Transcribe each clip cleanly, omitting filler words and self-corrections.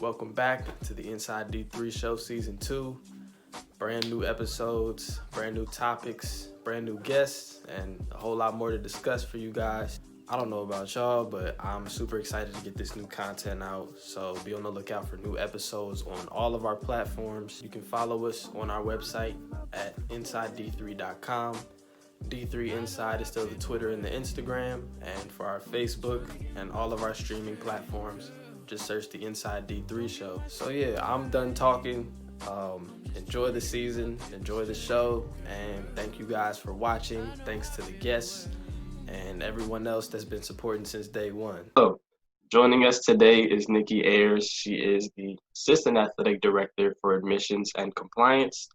Welcome back to the Inside D3 Show Season 2. Brand new episodes, brand new topics, brand new guests, and a whole lot more to discuss for you guys. I don't know about y'all, but I'm super excited to get this new content out. So be on the lookout for new episodes on all of our platforms. You can follow us on our website at InsideD3.com. D3 Inside is still the Twitter and the Instagram. And for our Facebook and all of our streaming platforms, just search the Inside D3 Show. So yeah, I'm done talking. Enjoy the season, enjoy the show, and thank you guys for watching. Thanks to the guests and everyone else that's been supporting since day one. So, joining us today is Nikki Ayers. She is the Assistant Athletic Director for Admissions and Compliance,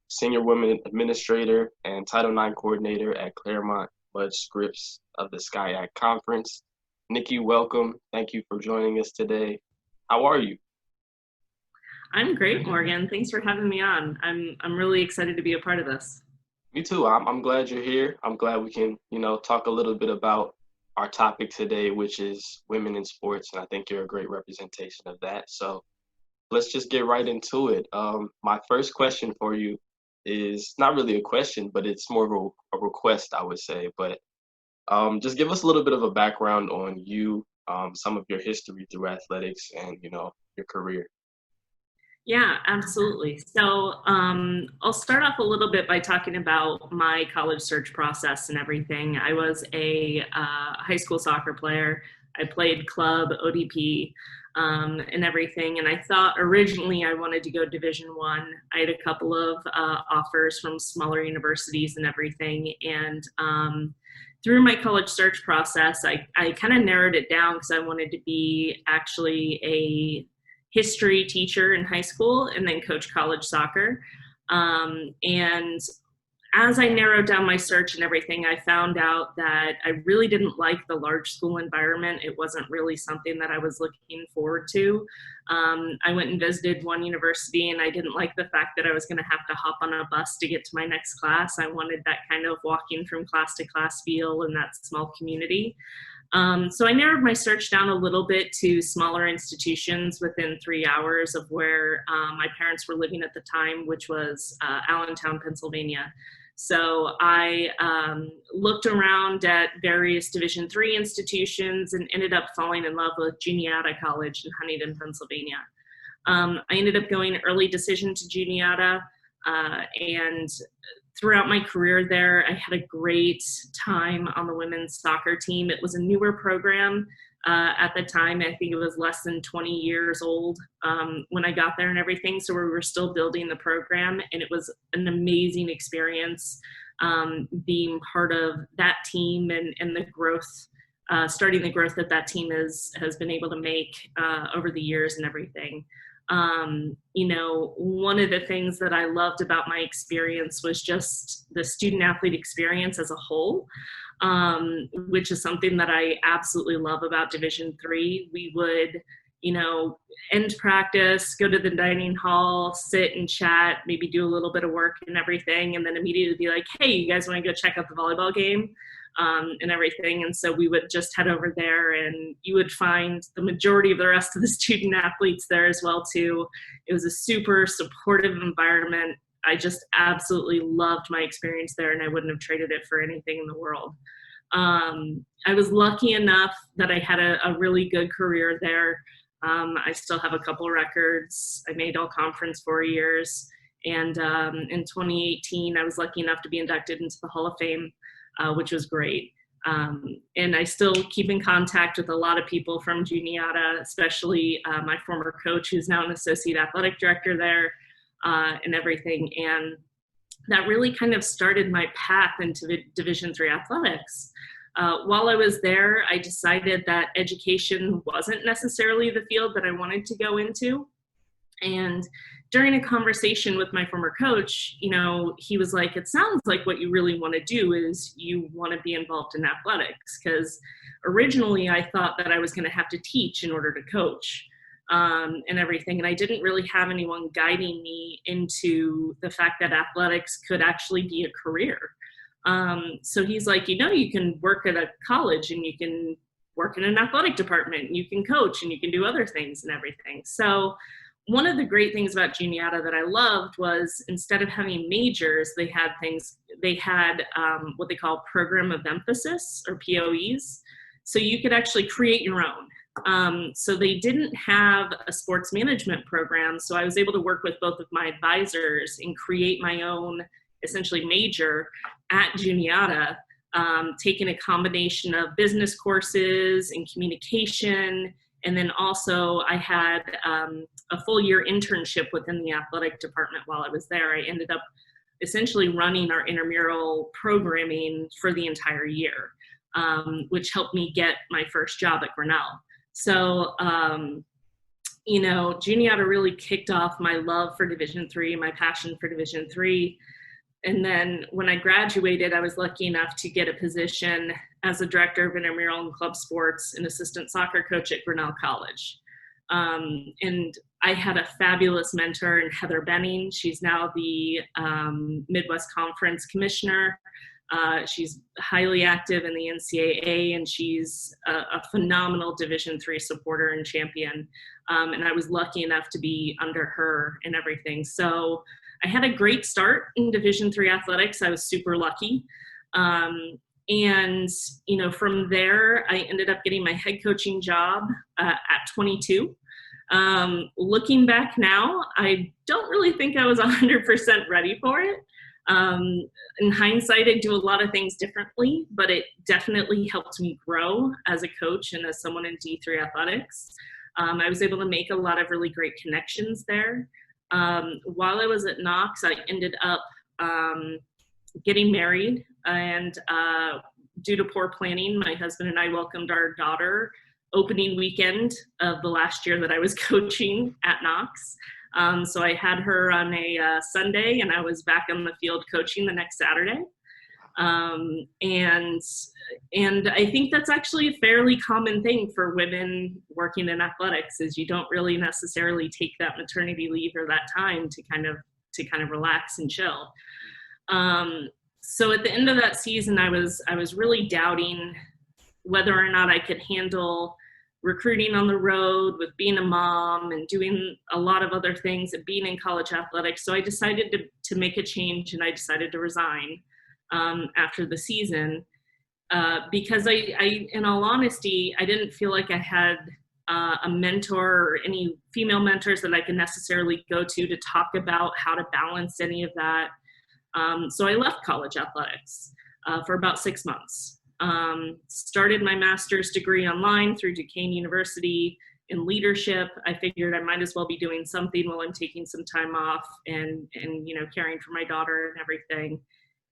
Senior Women Administrator, and Title IX Coordinator at Claremont-Mudd-Scripps of the SCIAC Conference. Nikki, welcome. Thank you for joining us today. How are you? I'm great, Morgan. Thanks for having me on. I'm really excited to be a part of this. Me too. I'm glad you're here. I'm glad we can, talk a little bit about our topic today, which is women in sports, and I think you're a great representation of that. So let's just get right into it. My first question for you is not really a question, but it's more of a request, I would say. But just give us a little bit of a background on you, some of your history through athletics and, your career. Yeah, absolutely. So I'll start off a little bit by talking about my college search process and everything. I was a high school soccer player. I played club, ODP, and everything. And I thought originally I wanted to go Division I. I had a couple of offers from smaller universities and everything. And through my college search process, I kind of narrowed it down because I wanted to be actually a history teacher in high school and then coach college soccer. And as I narrowed down my search and everything, I found out that I really didn't like the large school environment. It wasn't really something that I was looking forward to. I went and visited one university and I didn't like the fact that I was gonna have to hop on a bus to get to my next class. I wanted that kind of walking from class to class feel in that small community. So I narrowed my search down a little bit to smaller institutions within 3 hours of where my parents were living at the time, which was Allentown, Pennsylvania. So I looked around at various Division III institutions and ended up falling in love with Juniata College in Huntington, Pennsylvania. I ended up going early decision to Juniata, and throughout my career there, I had a great time on the women's soccer team. It was a newer program at the time. I think it was less than 20 years old when I got there and everything. So we were still building the program, and it was an amazing experience being part of that team and the growth, starting the growth that team has been able to make over the years and everything. One of the things that I loved about my experience was just the student athlete experience as a whole, which is something that I absolutely love about Division III. We would, end practice, go to the dining hall, sit and chat, maybe do a little bit of work and everything, and then immediately be like, hey, you guys want to go check out the volleyball game? And everything. And so we would just head over there, and you would find the majority of the rest of the student athletes there as well too. It was a super supportive environment. I just absolutely loved my experience there, and I wouldn't have traded it for anything in the world. I was lucky enough that I had a really good career there. I still have a couple records. I made all conference 4 years. And in 2018, I was lucky enough to be inducted into the Hall of Fame, which was great. And I still keep in contact with a lot of people from Juniata, especially my former coach, who's now an associate athletic director there, and everything. And that really kind of started my path into Division III athletics. While I was there, I decided that education wasn't necessarily the field that I wanted to go into. And during a conversation with my former coach, he was like, it sounds like what you really want to do is you want to be involved in athletics. Because originally I thought that I was going to have to teach in order to coach and everything. And I didn't really have anyone guiding me into the fact that athletics could actually be a career. So he's like, you can work at a college and you can work in an athletic department. You can coach and you can do other things and everything. So one of the great things about Juniata that I loved was instead of having majors, they had what they call program of emphasis, or POEs. So you could actually create your own. So they didn't have a sports management program. So I was able to work with both of my advisors and create my own essentially major at Juniata, taking a combination of business courses and communication. And then also I had a full year internship within the athletic department while I was there. I ended up essentially running our intramural programming for the entire year, which helped me get my first job at Grinnell. So, you know, Juniata really kicked off my love for Division III, my passion for Division III. And then when I graduated, I was lucky enough to get a position as a director of intramural and club sports and assistant soccer coach at Grinnell College. And I had a fabulous mentor in Heather Benning. She's now the Midwest Conference Commissioner. She's highly active in the NCAA, and she's a phenomenal Division III supporter and champion. And I was lucky enough to be under her and everything. So I had a great start in Division III athletics. I was super lucky. And, you know, from there, I ended up getting my head coaching job at 22. Looking back now, I don't really think I was 100% ready for it. In hindsight, I do a lot of things differently, but it definitely helped me grow as a coach and as someone in D3 athletics. I was able to make a lot of really great connections there. While I was at Knox, I ended up getting married, and due to poor planning, my husband and I welcomed our daughter opening weekend of the last year that I was coaching at Knox. So I had her on a Sunday, and I was back on the field coaching the next Saturday. And I think that's actually a fairly common thing for women working in athletics, is you don't really necessarily take that maternity leave or that time to kind of relax and chill. So at the end of that season, I was really doubting whether or not I could handle recruiting on the road with being a mom and doing a lot of other things and being in college athletics. So I decided to make a change, and I decided to resign after the season because I, in all honesty, I didn't feel like I had a mentor or any female mentors that I could necessarily go to talk about how to balance any of that. So I left college athletics for about 6 months. Started my master's degree online through Duquesne University in leadership. I figured I might as well be doing something while I'm taking some time off and you know, caring for my daughter and everything.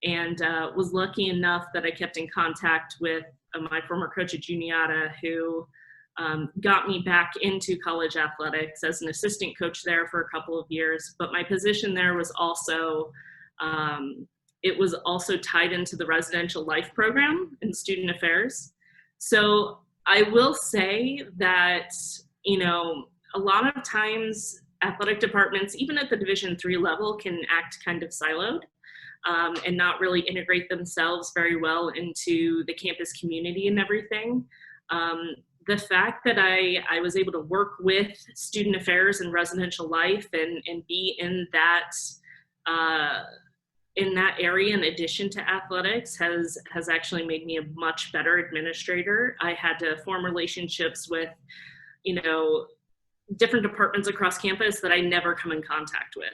And was lucky enough that I kept in contact with my former coach at Juniata, who got me back into college athletics as an assistant coach there for a couple of years. But my position there was also tied into the residential life program in student affairs. So I will say that, you know, a lot of times athletic departments, even at the Division III level, can act kind of siloed and not really integrate themselves very well into the campus community and everything. The fact that I was able to work with student affairs and residential life and be in that area in addition to athletics has actually made me a much better administrator. I had to form relationships with, you know, different departments across campus that I never come in contact with.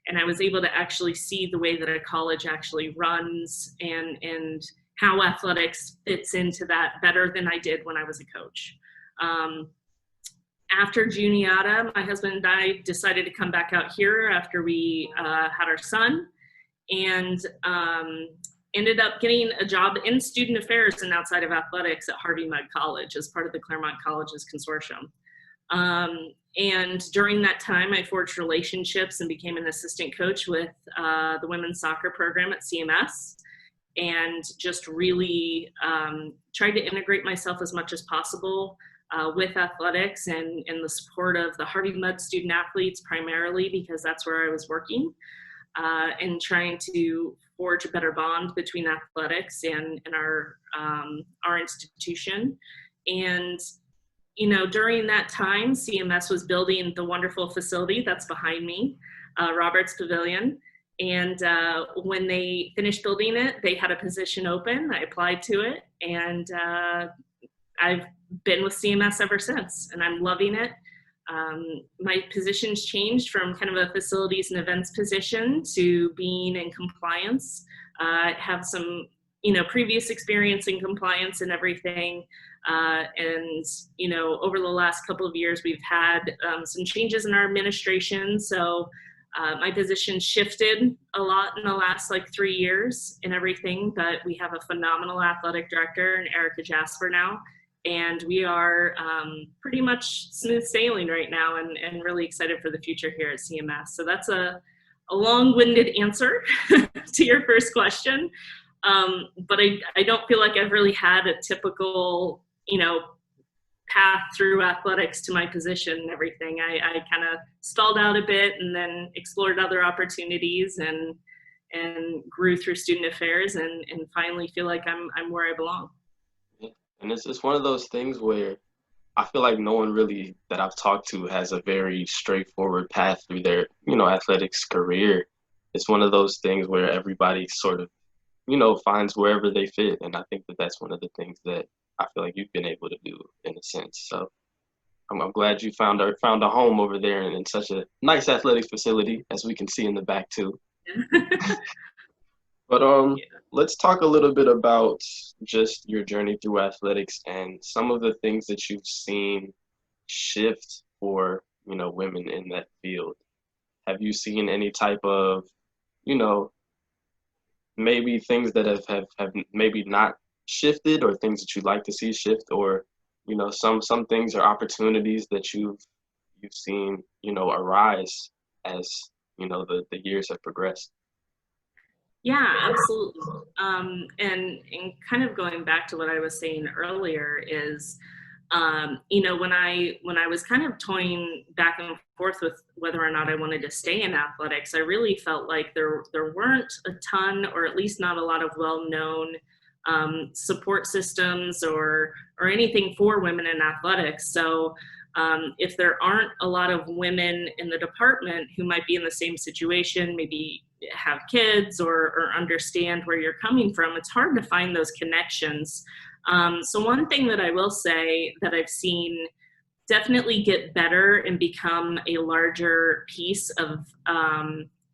And I was able to actually see the way that a college actually runs and how athletics fits into that better than I did when I was a coach. After Juniata, my husband and I decided to come back out here after we had our son, and ended up getting a job in student affairs and outside of athletics at Harvey-Mudd College as part of the Claremont Colleges Consortium. And during that time, I forged relationships and became an assistant coach with the women's soccer program at CMS, and just really tried to integrate myself as much as possible with athletics and the support of the Harvey-Mudd student athletes primarily, because that's where I was working, and trying to forge a better bond between athletics and our institution. And, you know, during that time, CMS was building the wonderful facility that's behind me, Roberts Pavilion. And when they finished building it, they had a position open. I applied to it, and I've been with CMS ever since, and I'm loving it. My position's changed from kind of a facilities and events position to being in compliance. I have some, you know, previous experience in compliance and everything. And, you know, over the last couple of years, we've had some changes in our administration. So my position shifted a lot in the last like 3 years and everything, but we have a phenomenal athletic director in Erica Jasper now. And we are pretty much smooth sailing right now, and really excited for the future here at CMS. So that's a long-winded answer to your first question. But I don't feel like I've really had a typical, you know, path through athletics to my position and everything. I kind of stalled out a bit and then explored other opportunities and grew through student affairs and finally feel like I'm where I belong. And it's one of those things where I feel like no one really that I've talked to has a very straightforward path through their, you know, athletics career. It's one of those things where everybody sort of, you know, finds wherever they fit. And I think that that's one of the things that I feel like you've been able to do in a sense. So I'm glad you found a home over there in such a nice athletics facility, as we can see in the back too. But let's talk a little bit about just your journey through athletics and some of the things that you've seen shift for, you know, women in that field. Have you seen any type of, you know, maybe things that have maybe not shifted, or things that you'd like to see shift, or, you know, some things or opportunities that you've seen, you know, arise as, you know, the years have progressed? Yeah, absolutely. And kind of going back to what I was saying earlier is, you know, when I was kind of toying back and forth with whether or not I wanted to stay in athletics, I really felt like there weren't a ton, or at least not a lot of well-known support systems or anything for women in athletics. So if there aren't a lot of women in the department who might be in the same situation, maybe have kids or understand where you're coming from, it's hard to find those connections. So one thing that I will say that I've seen definitely get better and become a larger piece of,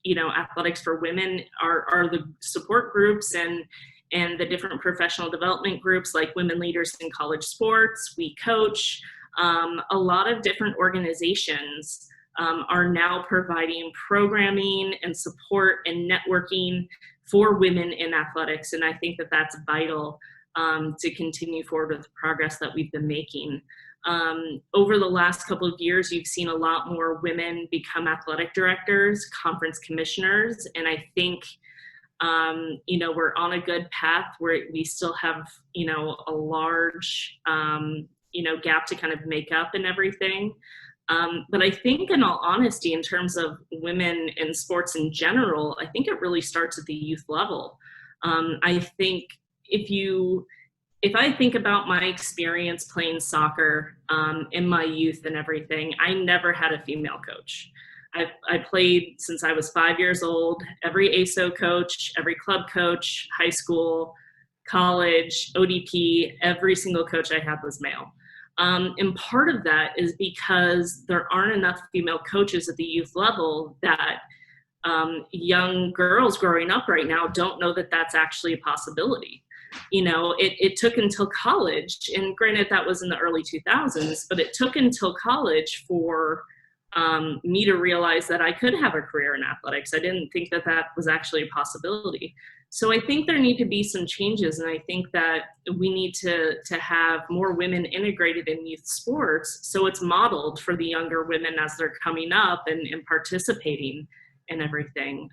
you know, athletics for women are the support groups and the different professional development groups like Women Leaders in College Sports, We Coach. A lot of different organizations are now providing programming and support and networking for women in athletics. And I think that that's vital to continue forward with the progress that we've been making. Over the last couple of years, you've seen a lot more women become athletic directors, conference commissioners, and I think you know, we're on a good path where we still have, you know, a large, you know, gap to kind of make up and everything. But I think, in all honesty, in terms of women in sports in general, I think it really starts at the youth level. I think if I think about my experience playing soccer in my youth and everything, I never had a female coach. I played since I was 5 years old. Every ASO coach, every club coach, high school, college, ODP, every single coach I had was male. And part of that is because there aren't enough female coaches at the youth level that young girls growing up right now don't know that that's actually a possibility. You know, it took until college, and granted that was in the early 2000s, but it took until college for me to realize that I could have a career in athletics. I didn't think that that was actually a possibility. So I think there need to be some changes, and I think that we need to have more women integrated in youth sports so it's modeled for the younger women as they're coming up and participating in everything.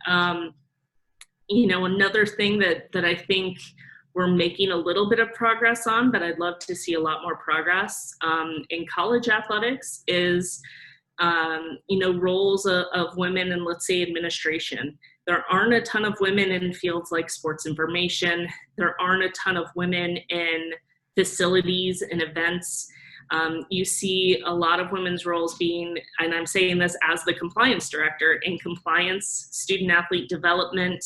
You know, another thing that I think we're making a little bit of progress on, but I'd love to see a lot more progress in college athletics is, you know, roles of women in, let's say, administration. There aren't a ton of women in fields like sports information. There aren't a ton of women in facilities and events. You see a lot of women's roles being, and I'm saying this as the compliance director, in compliance, student athlete development.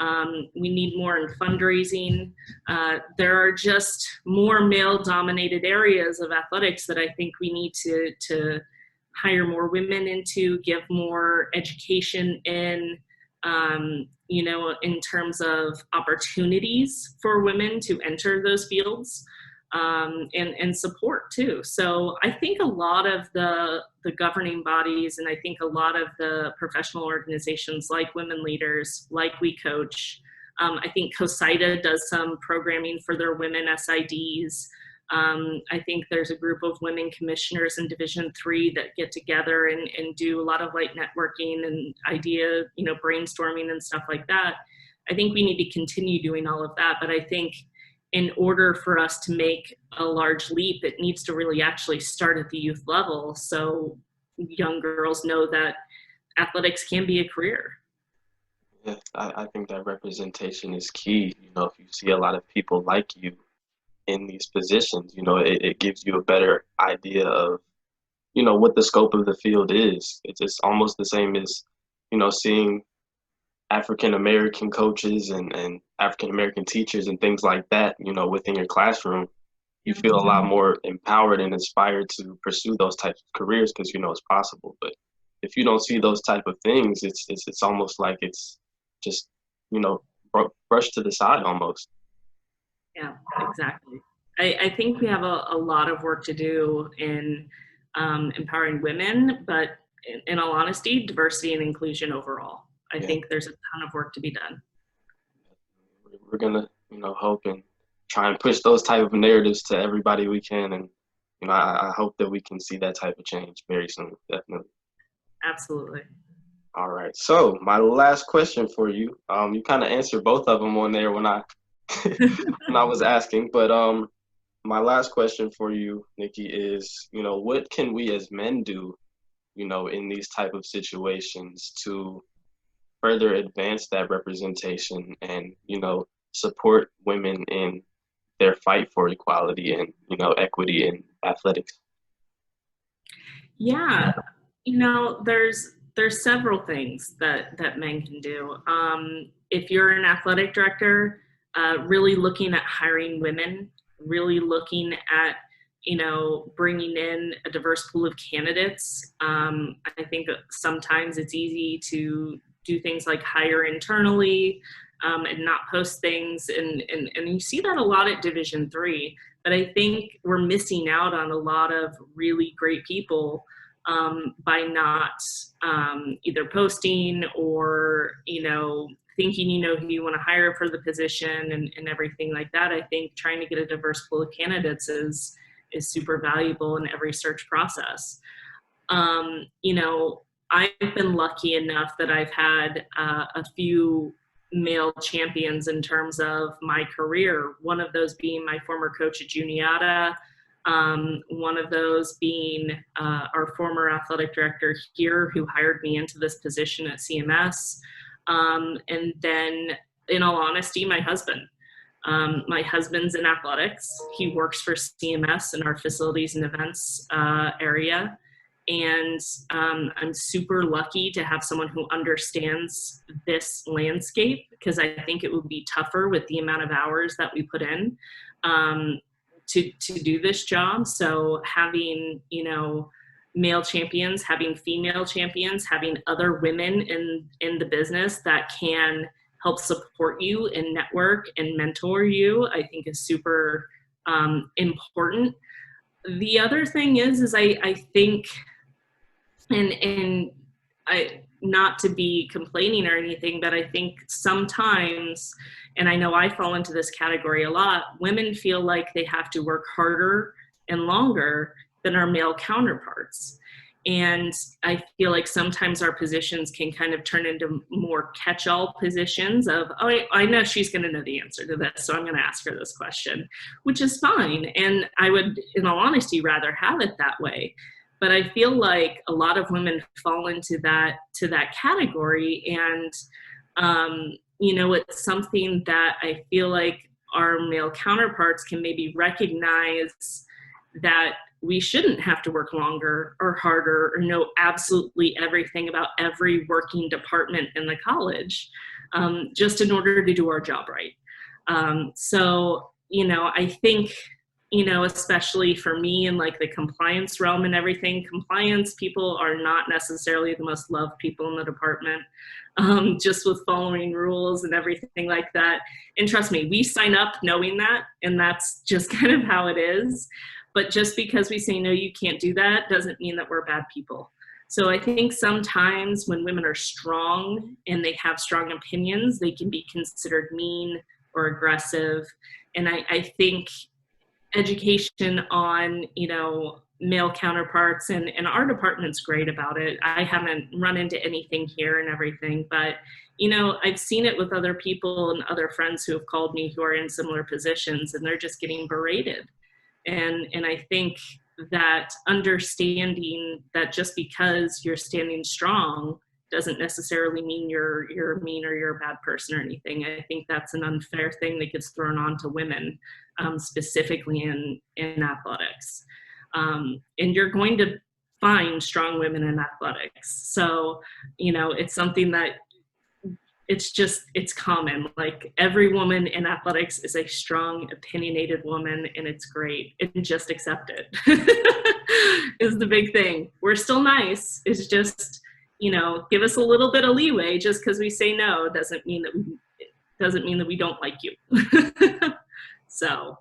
We need more in fundraising. There are just more male-dominated areas of athletics that I think we need to hire more women into, give more education in, in terms of opportunities for women to enter those fields, and support too. So I think a lot of the governing bodies, and I think a lot of the professional organizations like Women Leaders, like We Coach, I think COSIDA does some programming for their women SIDs. I think there's a group of women commissioners in Division III that get together and do a lot of light networking and idea, brainstorming and stuff like that. I think we need to continue doing all of that. But I think in order for us to make a large leap, it needs to really actually start at the youth level, so young girls know that athletics can be a career. Yeah, I think that representation is key. If you see a lot of people like you in these positions, it gives you a better idea of, what the scope of the field is. It's just almost the same as, seeing African-American coaches and African-American teachers and things like that, within your classroom. You feel a lot more empowered and inspired to pursue those types of careers because it's possible. But if you don't see those type of things, it's almost like it's just, brushed to the side almost. Yeah, exactly. I think we have a lot of work to do in empowering women, but in all honesty, diversity and inclusion overall. I think there's a ton of work to be done. We're gonna, hope and try and push those type of narratives to everybody we can, and I hope that we can see that type of change very soon. Definitely. Absolutely. All right. So my last question for you, you kind of answered both of them on there when I when I was asking, but my last question for you, Nikki, is what can we as men do, in these type of situations to further advance that representation and, support women in their fight for equality and, equity in athletics? Yeah, there's several things that men can do. If you're an athletic director, really looking at hiring women, really looking at, bringing in a diverse pool of candidates. I think sometimes it's easy to do things like hire internally and not post things. And you see that a lot at Division III, but I think we're missing out on a lot of really great people by not either posting or, thinking who you want to hire for the position and everything like that. I think trying to get a diverse pool of candidates is super valuable in every search process. I've been lucky enough that I've had a few male champions in terms of my career, one of those being my former coach at Juniata, one of those being our former athletic director here who hired me into this position at CMS. And then, in all honesty, my husband. My husband's in athletics. He works for CMS in our facilities and events area. And I'm super lucky to have someone who understands this landscape, because I think it would be tougher with the amount of hours that we put in to do this job. So having, male champions, having female champions, having other women in the business that can help support you and network and mentor you, I think is super important. The other thing is I think, and I, not to be complaining or anything, but I think sometimes, and I know I fall into this category a lot, women feel like they have to work harder and longer than our male counterparts. And I feel like sometimes our positions can kind of turn into more catch-all positions of, oh, I know she's going to know the answer to this, so I'm going to ask her this question, which is fine. And I would, in all honesty, rather have it that way. But I feel like a lot of women fall into that category. And, it's something that I feel like our male counterparts can maybe recognize that we shouldn't have to work longer or harder or know absolutely everything about every working department in the college, just in order to do our job right. So, I think, especially for me in like the compliance realm and everything, compliance people are not necessarily the most loved people in the department, just with following rules and everything like that. And trust me, we sign up knowing that, and that's just kind of how it is. But just because we say, no, you can't do that, doesn't mean that we're bad people. So I think sometimes when women are strong and they have strong opinions, they can be considered mean or aggressive. And I think education on, male counterparts, and our department's great about it. I haven't run into anything here and everything, but, I've seen it with other people and other friends who have called me who are in similar positions, and they're just getting berated. And I think that understanding that just because you're standing strong doesn't necessarily mean you're mean or you're a bad person or anything. I think that's an unfair thing that gets thrown on to women, specifically in athletics. And you're going to find strong women in athletics. So, it's something that it's common. Like, every woman in athletics is a strong, opinionated woman, and it's great. And just accept it is the big thing. We're still nice. It's just, give us a little bit of leeway. Just because we say no doesn't mean that we don't like you. So,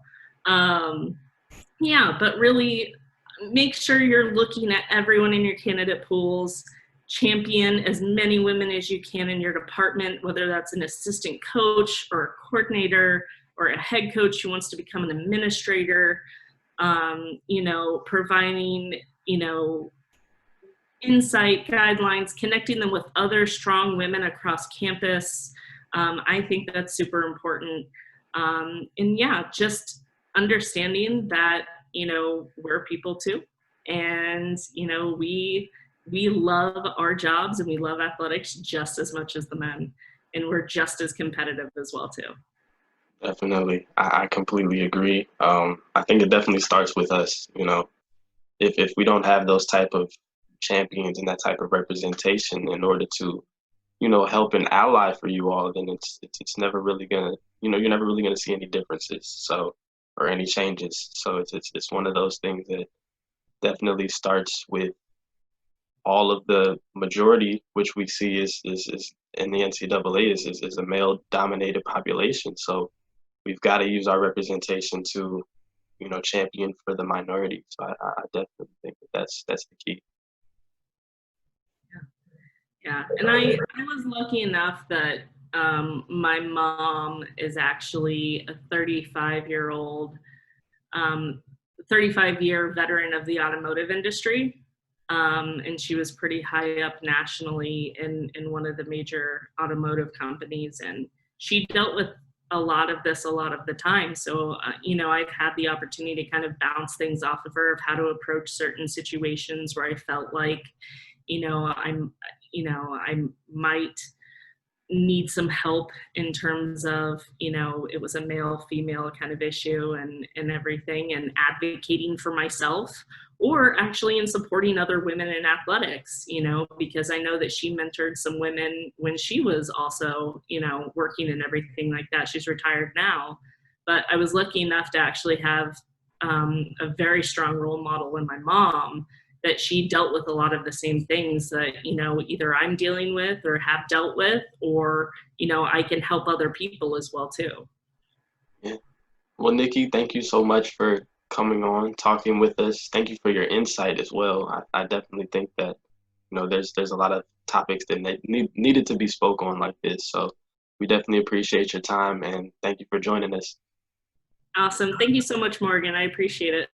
yeah, but really make sure you're looking at everyone in your candidate pools. Champion as many women as you can in your department, whether that's an assistant coach or a coordinator or a head coach who wants to become an administrator, providing, insight, guidelines, connecting them with other strong women across campus. I think that's super important. And yeah, just understanding that, we're people too. And, we love our jobs and we love athletics just as much as the men. And we're just as competitive as well too. Definitely. I completely agree. I think it definitely starts with us, if we don't have those type of champions and that type of representation in order to, help an ally for you all, then it's never really gonna, you're never really gonna see any differences. So, or any changes. So it's one of those things that definitely starts with all of the majority, which we see is in the NCAA is a male dominated population. So we've got to use our representation to, champion for the minority. So I definitely think that's the key. Yeah. And I was lucky enough that my mom is actually a 35-year-old, 35-year veteran of the automotive industry. And she was pretty high up nationally in one of the major automotive companies. And she dealt with a lot of this a lot of the time. So, I've had the opportunity to kind of bounce things off of her of how to approach certain situations where I felt like, I might need some help in terms of, it was a male female kind of issue and everything, and advocating for myself, or actually in supporting other women in athletics, because I know that she mentored some women when she was also, working and everything like that. She's retired now, but I was lucky enough to actually have a very strong role model in my mom, that she dealt with a lot of the same things that, either I'm dealing with or have dealt with, or, I can help other people as well too. Yeah. Well, Nikki, thank you so much for coming on, talking with us. Thank you for your insight as well. I definitely think that, there's a lot of topics that needed to be spoke on like this. So we definitely appreciate your time, and thank you for joining us. Awesome. Thank you so much, Morgan. I appreciate it.